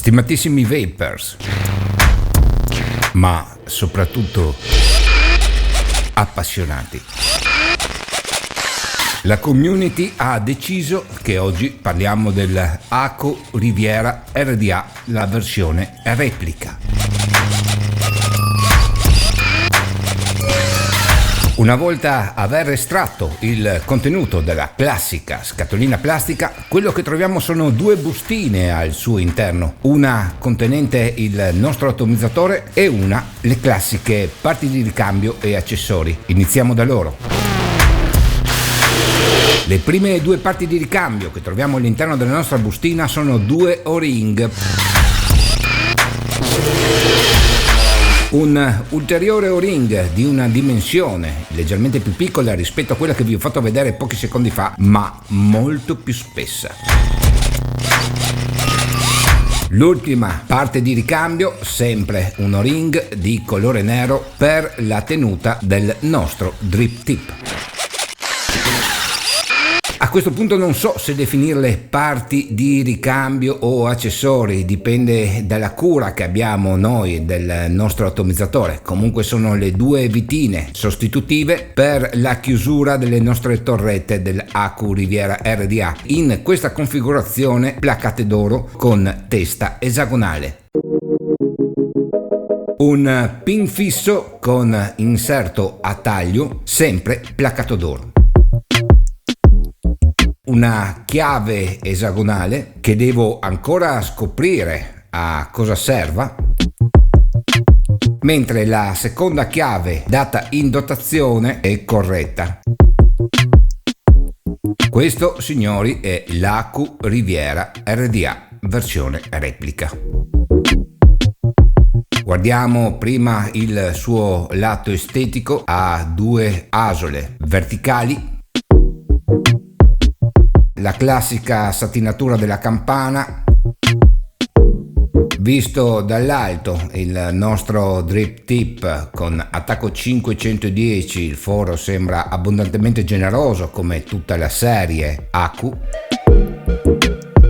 Stimatissimi Vapers, ma soprattutto appassionati, la community ha deciso che oggi parliamo del ACU Riviera RDA, la versione replica. Una volta aver estratto il contenuto della classica scatolina plastica, quello che troviamo sono due bustine al suo interno, una contenente il nostro atomizzatore e una le classiche parti di ricambio e accessori. Iniziamo da loro. Le prime due parti di ricambio che troviamo all'interno della nostra bustina sono due O-ring. Un ulteriore O-ring di una dimensione leggermente più piccola rispetto a quella che vi ho fatto vedere pochi secondi fa, ma molto più spessa. L'ultima parte di ricambio, sempre un O-ring di colore nero per la tenuta del nostro drip tip. A questo punto non so se definirle parti di ricambio o accessori, dipende dalla cura che abbiamo noi del nostro atomizzatore. Comunque sono le due vitine sostitutive per la chiusura delle nostre torrette dell'ACU Riviera RDA in questa configurazione placate d'oro con testa esagonale. Un pin fisso con inserto a taglio, sempre placato d'oro. Una chiave esagonale che devo ancora scoprire a cosa serva, mentre la seconda chiave data in dotazione è corretta. Questo, signori, è l'ACU Riviera RDA versione replica. Guardiamo prima il suo lato estetico. Ha due asole verticali, la classica satinatura della campana. Visto dall'alto il nostro drip tip con attacco 510, il foro sembra abbondantemente generoso come tutta la serie ACU,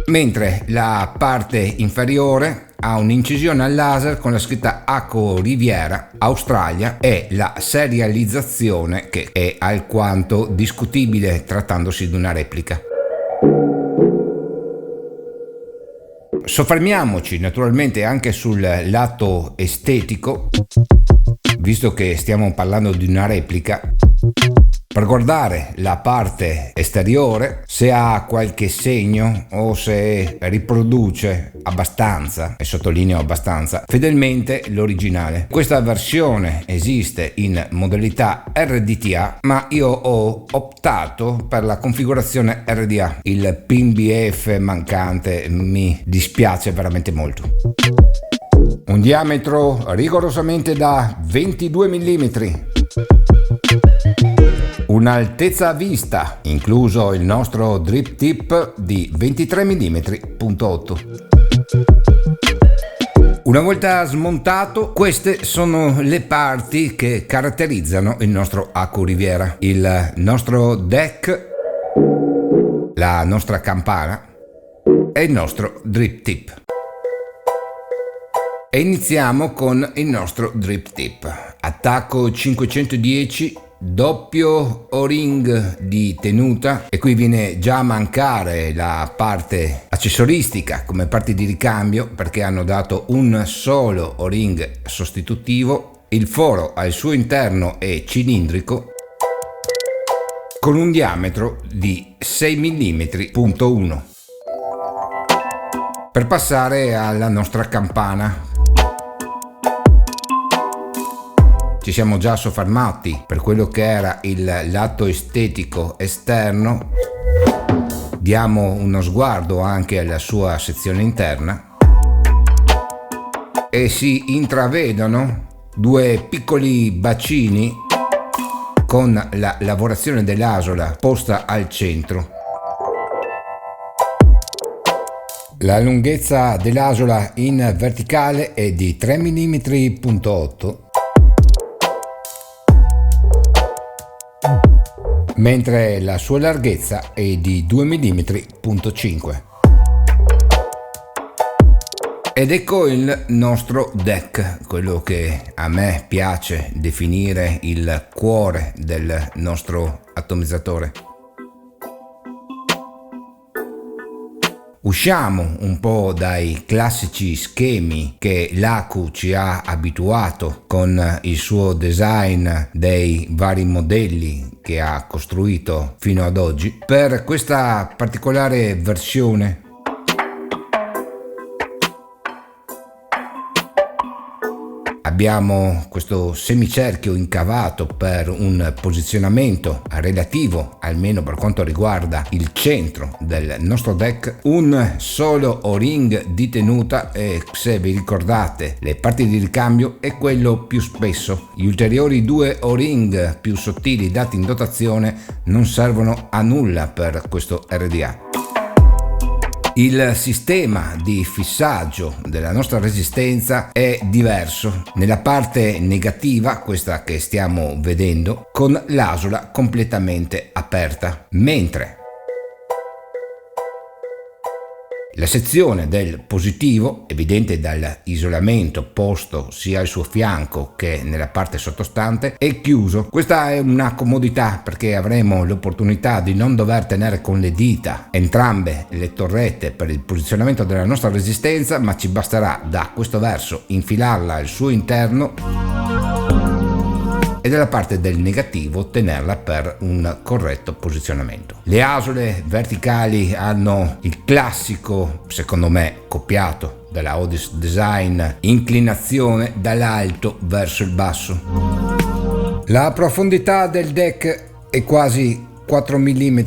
mentre la parte inferiore ha un'incisione al laser con la scritta ACU Riviera Australia e la serializzazione che è alquanto discutibile trattandosi di una replica. Soffermiamoci naturalmente anche sul lato estetico, visto che stiamo parlando di una replica, per guardare la parte esteriore, se ha qualche segno o se riproduce abbastanza, e sottolineo abbastanza, fedelmente l'originale. Questa versione esiste in modalità RDTA, ma io ho optato per la configurazione RDA. Il pin BF mancante mi dispiace veramente molto. Un diametro rigorosamente da 22 mm. Un'altezza a vista, incluso il nostro drip tip, di 23 mm.8. Una volta smontato, queste sono le parti che caratterizzano il nostro ACU Riviera: il nostro deck, la nostra campana e il nostro drip tip. E iniziamo con il nostro drip tip. Attacco 510, doppio O-ring di tenuta, e qui viene già a mancare la parte accessoristica come parti di ricambio perché hanno dato un solo O-ring sostitutivo. Il foro al suo interno è cilindrico con un diametro di 6 mm.1. Per passare alla nostra campana, ci siamo già soffermati per quello che era il lato estetico esterno. Diamo uno sguardo anche alla sua sezione interna e si intravedono due piccoli bacini con la lavorazione dell'asola posta al centro. La lunghezza dell'asola in verticale è di 3 mm.8, mentre la sua larghezza è di 2 mm.5. Ed ecco il nostro deck, quello che a me piace definire il cuore del nostro atomizzatore. Usciamo un po' dai classici schemi che l'Aku ci ha abituato con il suo design dei vari modelli che ha costruito fino ad oggi. Per questa particolare versione abbiamo questo semicerchio incavato per un posizionamento relativo, almeno per quanto riguarda il centro del nostro deck, un solo O-ring di tenuta e, se vi ricordate, le parti di ricambio è quello più spesso. Gli ulteriori 2 O-ring più sottili dati in dotazione non servono a nulla per questo RDA. Il sistema di fissaggio della nostra resistenza è diverso. Nella parte negativa, questa che stiamo vedendo, con l'asola completamente aperta, mentre la sezione del positivo, evidente dall'isolamento posto sia al suo fianco che nella parte sottostante, è chiuso. Questa è una comodità perché avremo l'opportunità di non dover tenere con le dita entrambe le torrette per il posizionamento della nostra resistenza, ma ci basterà da questo verso infilarla al suo interno e dalla parte del negativo tenerla per un corretto posizionamento. Le asole verticali hanno il classico, secondo me, copiato dalla Otis Design, inclinazione dall'alto verso il basso. La profondità del deck è quasi 4 mm,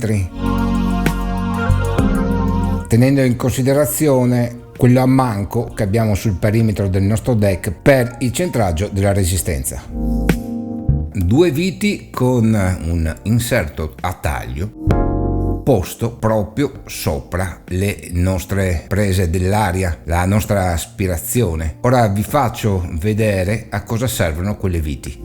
tenendo in considerazione quello a manco che abbiamo sul perimetro del nostro deck per il centraggio della resistenza. 2 viti con un inserto a taglio posto proprio sopra le nostre prese dell'aria, la nostra aspirazione. Ora vi faccio vedere a cosa servono quelle viti.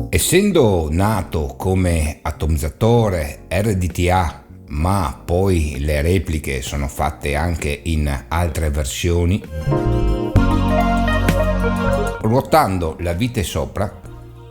Essendo nato come atomizzatore RDTA, ma poi le repliche sono fatte anche in altre versioni, ruotando la vite sopra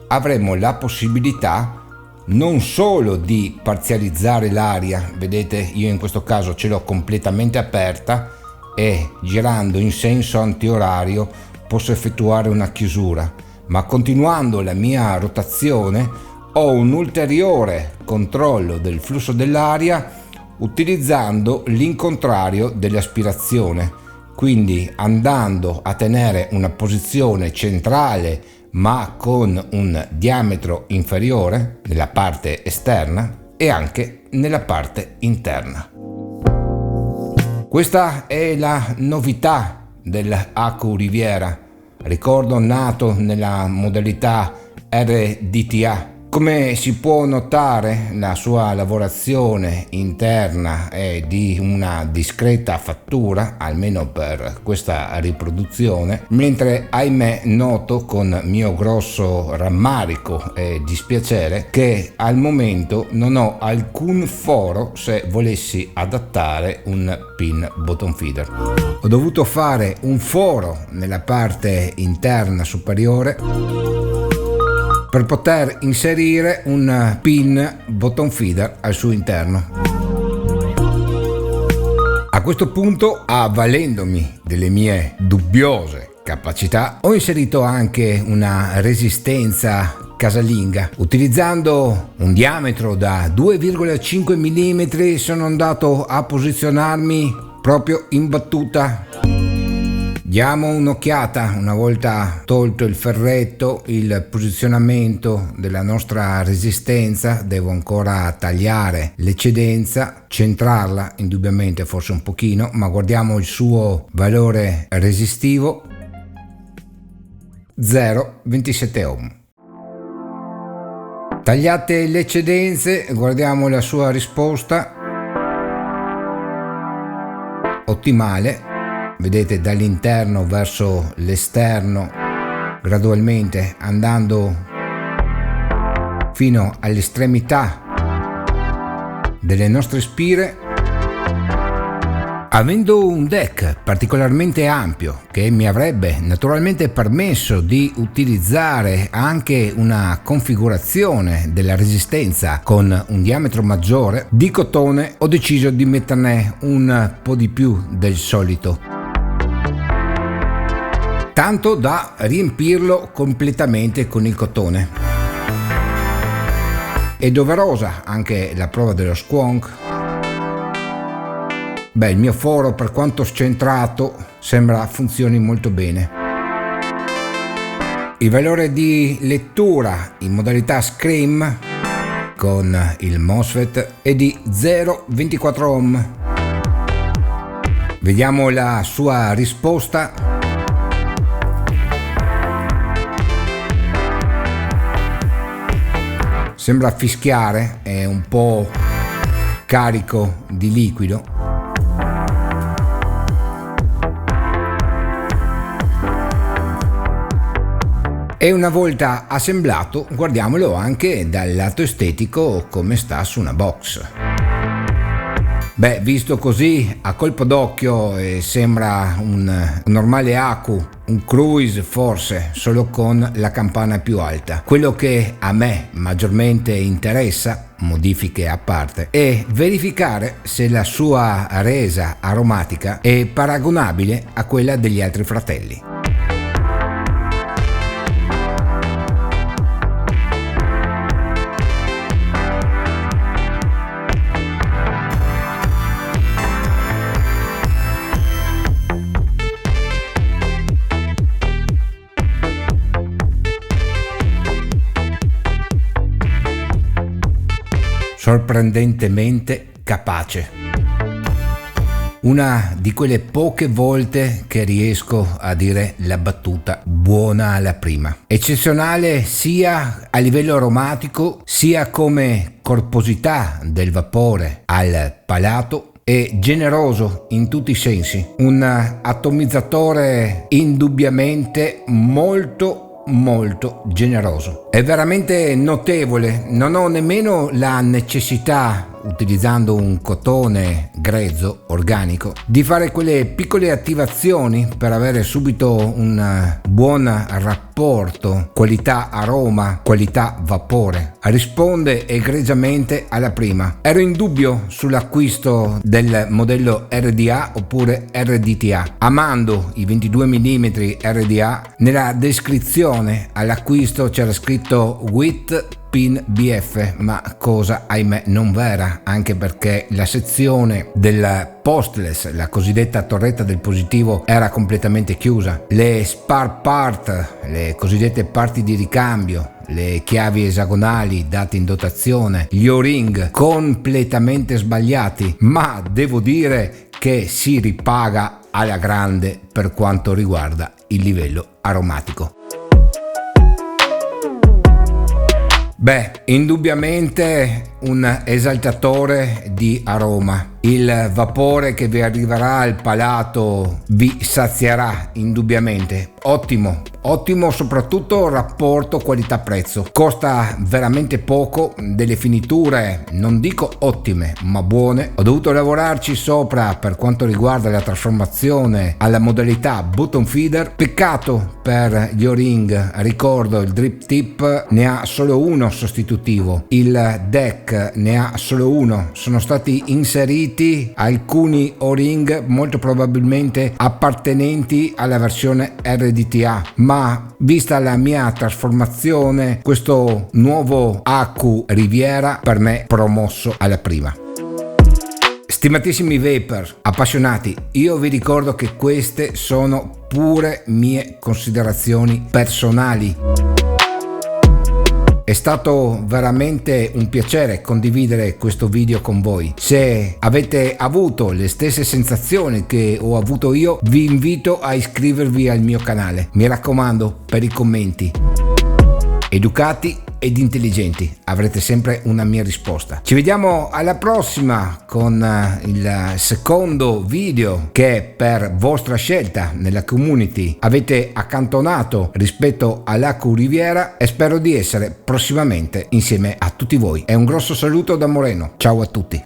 avremo la possibilità non solo di parzializzare l'aria, vedete io in questo caso ce l'ho completamente aperta e girando in senso antiorario posso effettuare una chiusura, ma continuando la mia rotazione ho un ulteriore controllo del flusso dell'aria utilizzando l'incontrario dell'aspirazione, quindi andando a tenere una posizione centrale ma con un diametro inferiore nella parte esterna e anche nella parte interna. Questa è la novità dell'Aku Riviera, ricordo nato nella modalità RDTA. Come si può notare, la sua lavorazione interna è di una discreta fattura, almeno per questa riproduzione, mentre ahimè noto con mio grosso rammarico e dispiacere che al momento non ho alcun foro se volessi adattare un pin bottom feeder. Ho dovuto fare un foro nella parte interna superiore per poter inserire un pin bottom feeder al suo interno. A questo punto, avvalendomi delle mie dubbiose capacità, ho inserito anche una resistenza casalinga. Utilizzando un diametro da 2,5 mm sono andato a posizionarmi proprio in battuta. Diamo un'occhiata, una volta tolto il ferretto, il posizionamento della nostra resistenza. Devo ancora tagliare l'eccedenza, centrarla indubbiamente forse un pochino, ma guardiamo il suo valore resistivo, 0,27 ohm. Tagliate le eccedenze, guardiamo la sua risposta, ottimale. Vedete dall'interno verso l'esterno, gradualmente andando fino all'estremità delle nostre spire, Avendo un deck particolarmente ampio che mi avrebbe naturalmente permesso di utilizzare anche una configurazione della resistenza con un diametro maggiore, di cotone ho deciso di metterne un po' di più del solito, tanto da riempirlo completamente con il cotone. È doverosa anche la prova dello squonk. Beh, il mio foro, per quanto scentrato, sembra funzioni molto bene. Il valore di lettura in modalità Scream con il MOSFET è di 0,24 ohm. Vediamo la sua risposta. Sembra fischiare, è un po' carico di liquido. E una volta assemblato, guardiamolo anche dal lato estetico come sta su una box. Beh, visto così a colpo d'occhio sembra un normale Aku, un Cruise forse, solo con la campana più alta. Quello che a me maggiormente interessa, modifiche a parte, è verificare se la sua resa aromatica è paragonabile a quella degli altri fratelli. Sorprendentemente capace. Una di quelle poche volte che riesco a dire la battuta buona alla prima. Eccezionale sia a livello aromatico, sia come corposità del vapore al palato, e generoso in tutti i sensi. Un atomizzatore indubbiamente molto generoso. È veramente notevole, non ho nemmeno la necessità, utilizzando un cotone grezzo, organico, di fare quelle piccole attivazioni per avere subito un buon rapporto qualità-aroma, qualità-vapore. Risponde egregiamente alla prima. Ero in dubbio sull'acquisto del modello RDA oppure RDTA. Amando i 22 mm RDA, nella descrizione all'acquisto c'era scritto with pin BF, ma cosa ahimè non vera, anche perché la sezione del postless, la cosiddetta torretta del positivo, era completamente chiusa. Le spare part, le cosiddette parti di ricambio, le chiavi esagonali date in dotazione, gli O-ring completamente sbagliati, ma devo dire che si ripaga alla grande per quanto riguarda il livello aromatico. Beh, indubbiamente un esaltatore di aroma. Il vapore che vi arriverà al palato vi sazierà indubbiamente. Ottimo soprattutto rapporto qualità-prezzo. Costa veramente poco, delle finiture non dico ottime ma buone. Ho dovuto lavorarci sopra per quanto riguarda la trasformazione alla modalità button feeder. Peccato per gli O-ring, ricordo il drip tip ne ha solo uno sostitutivo, il deck ne ha solo uno. Sono stati inseriti alcuni O-ring molto probabilmente appartenenti alla versione RDTA, ma vista la mia trasformazione, questo nuovo Aku Riviera per me promosso alla prima. Stimatissimi vapor appassionati, io vi ricordo che queste sono pure mie considerazioni personali. È stato veramente un piacere condividere questo video con voi. Se avete avuto le stesse sensazioni che ho avuto io, vi invito a iscrivervi al mio canale. Mi raccomando, per i commenti. Educati ed intelligenti, avrete sempre una mia risposta. Ci vediamo alla prossima con il secondo video che per vostra scelta nella community avete accantonato rispetto all'Aku Riviera, e spero di essere prossimamente insieme a tutti voi. E un grosso saluto da Moreno, ciao a tutti.